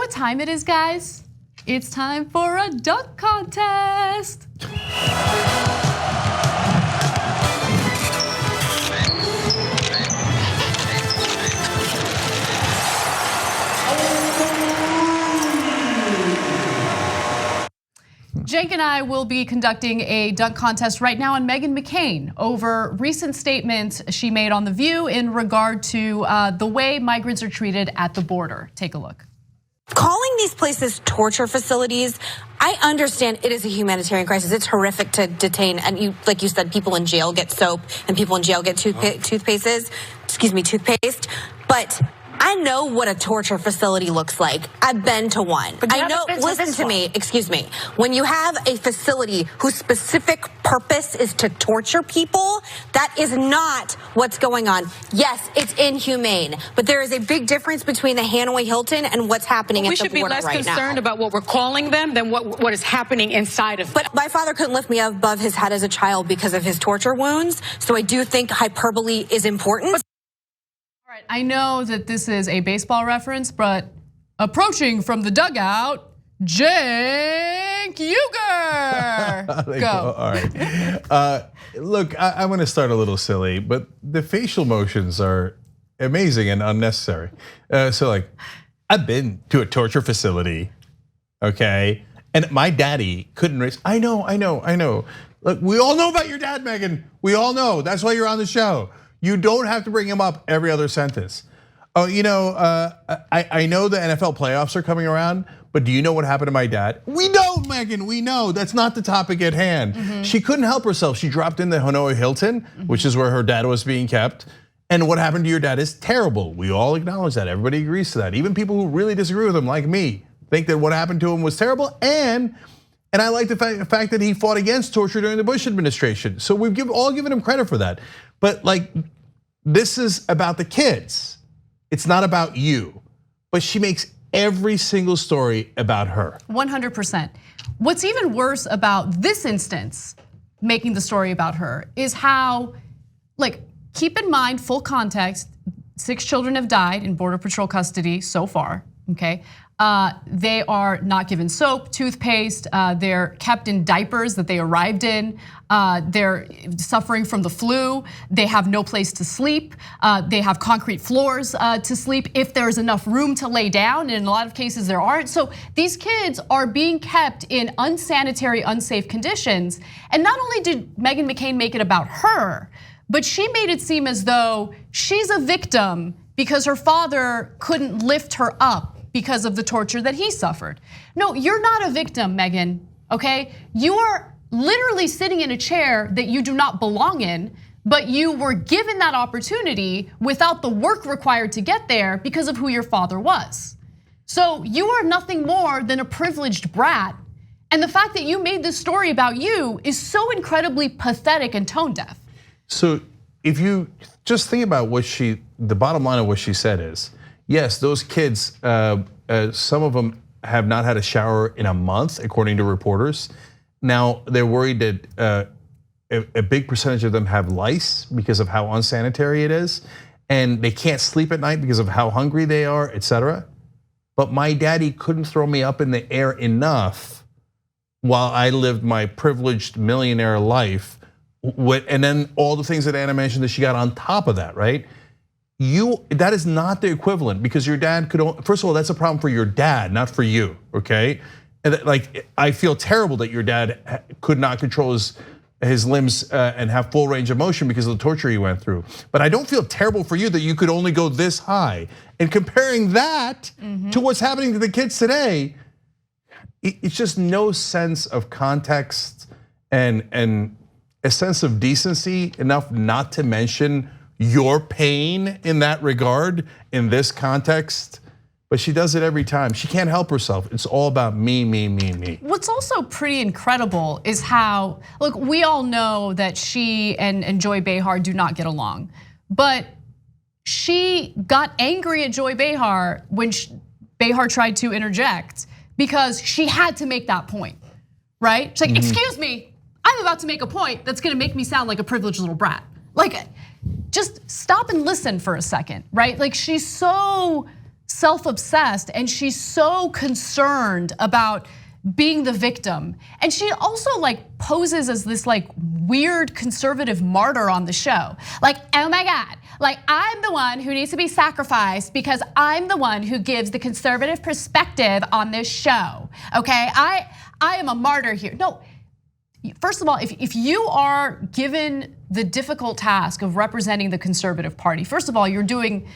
what time it is, guys? It's time for a dunk contest. Cenk and I will be conducting a dunk contest right now on Meghan McCain over recent statements she made on The View in regard to the way migrants are treated at the border. Take a look. Calling these places torture facilities, I understand it is a humanitarian crisis. It's horrific to detain, and like you said, people in jail get soap and people in jail get toothpaste. But I know what a torture facility looks like. I've been to one. I know, listen to me, excuse me. When you have a facility whose specific purpose is to torture people, that is not what's going on. Yes, it's inhumane, but there is a big difference between the Hanoi Hilton and what's happening at the border right now. We should be less concerned about what we're calling them than what is happening inside of them. But my father couldn't lift me above his head as a child because of his torture wounds, so I do think hyperbole is important. I know that this is a baseball reference, but approaching from the dugout, Cenk Uygur. Go. All right. Look, I'm going to start a little silly, but the facial motions are amazing and unnecessary. So like, I've been to a torture facility, okay? And my daddy couldn't raise, I know. Look, we all know about your dad, Meghan. We all know, that's why you're on the show. You don't have to bring him up every other sentence. Oh, I know the NFL playoffs are coming around, but do you know what happened to my dad? We know, Meghan, we know. That's not the topic at hand. She couldn't help herself. She dropped in the Hanoi Hilton, which is where her dad was being kept. And what happened to your dad is terrible. We all acknowledge that. Everybody agrees to that. Even people who really disagree with him, like me, think that what happened to him was terrible. And I like the fact that he fought against torture during the Bush administration. So we've all given him credit for that. But like, this is about the kids. It's not about you. But she makes every single story about her. 100%. What's even worse about this instance, making the story about her, is how, like, keep in mind, full context, 6 children have died in Border Patrol custody so far, okay? They are not given soap, toothpaste, they're kept in diapers that they arrived in. They're suffering from the flu. They have no place to sleep. They have concrete floors to sleep if there's enough room to lay down. And in a lot of cases there aren't. So these kids are being kept in unsanitary, unsafe conditions. And not only did Meghan McCain make it about her, but she made it seem as though she's a victim because her father couldn't lift her up because of the torture that he suffered. No, you're not a victim, Meghan, okay? You are literally sitting in a chair that you do not belong in, but you were given that opportunity without the work required to get there because of who your father was. So you are nothing more than a privileged brat. And the fact that you made this story about you is so incredibly pathetic and tone deaf. So if you just think about the bottom line of what she said is, yes, those kids, some of them have not had a shower in a month, according to reporters. Now, they're worried that a big percentage of them have lice because of how unsanitary it is. And they can't sleep at night because of how hungry they are, etc. But my daddy couldn't throw me up in the air enough while I lived my privileged millionaire life. And then all the things that Anna mentioned that she got on top of that, right? That is not the equivalent because your dad could, first of all, that's a problem for your dad, not for you, okay? And like, I feel terrible that your dad could not control his limbs and have full range of motion because of the torture he went through. But I don't feel terrible for you that you could only go this high. And comparing that to what's happening to the kids today, it's just no sense of context and a sense of decency enough not to mention your pain in that regard, in this context. But she does it every time. She can't help herself. It's all about me, me, me, me. What's also pretty incredible is how, look, we all know that she and Joy Behar do not get along. But she got angry at Joy Behar when Behar tried to interject because she had to make that point, right? She's like, excuse me, I'm about to make a point that's gonna make me sound like a privileged little brat. Like, just stop and listen for a second, right? Like, she's so self-obsessed and she's so concerned about being the victim. And she also like poses as this like weird conservative martyr on the show. Like, oh my God, like I'm the one who needs to be sacrificed because I'm the one who gives the conservative perspective on this show, okay? I am a martyr here. No, first of all, if you are given the difficult task of representing the conservative party, first of all, you're doing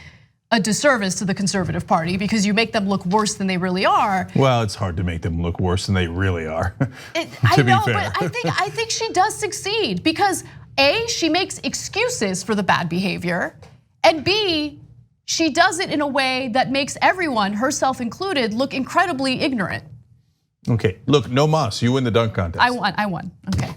a disservice to the conservative party because you make them look worse than they really are. Well, it's hard to make them look worse than they really are. I know, but I think she does succeed because A, she makes excuses for the bad behavior, and B, she does it in a way that makes everyone, herself included, look incredibly ignorant. Okay, look, no mas, you win the dunk contest. I won, okay.